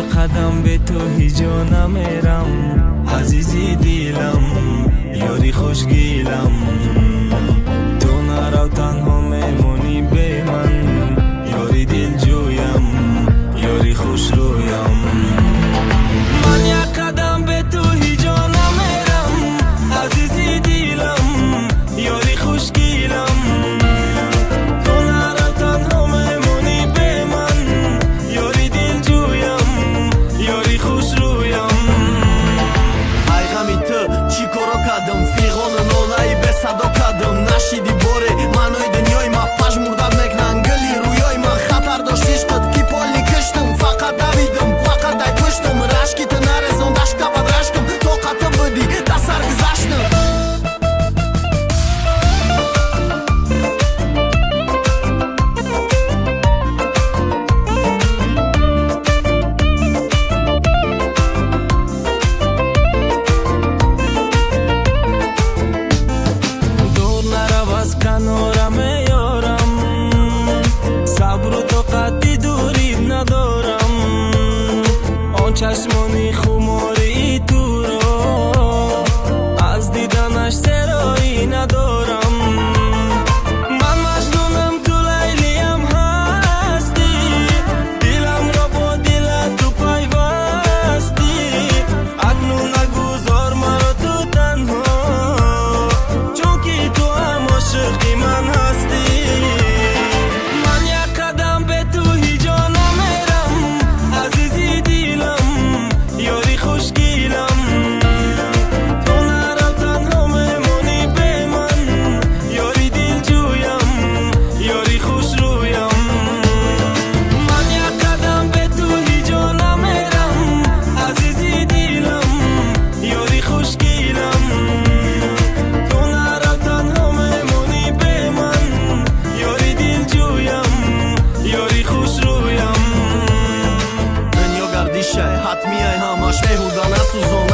قدم به تو هیچ جا نمیرم عزیزی دیلم یاری خوشگیلم تو نرو تنها میمونی به من یاری دل جویم یاری خوش رویم من یک قدم به تو هیچ جا نمیرم عزیزی دیلم یاری خوشگیلم تو نرو تنها میمونی به من یاری دل جویم یاری خوش رویم ай ғами ту чӣ коро кардам фиғону нолаи бесадо кардам нашиди боре манои дунёи ма пажмурдад мекунанд гули рӯёи ма хатар дошт ишқат ки полни киштам фақат давидам фақат ай пуштам рашки ту нарезон дашка бад рашкам тоқату будӣ да сар гузаштам کنارم یارم صبر و طاقتی دوری ندارم آن چشمانی خماری تو را از دیدنش سرایی ندارم من مجنونم تو لیلیم هستی دلم را با دل تو پیوستی اکنون نگذار مرا تو تنها چون که تو هم عاشقی من هستی من یک قدم به تو هیچ جا نمیرم عزیزی دیلم یاری خوشگیلم تو نرو تنها میمونی به من یاری دل جویم یاری خوش رویم من یک قدم به تو هیچ جا نمیرم عزیزی دیلم یاری خوشگیلم تو نرو تنها میمونی به من یاری دل جویم یاری خوش رویم дунё гардиша ҳатмияй ҳамаш беҳуда насӯзон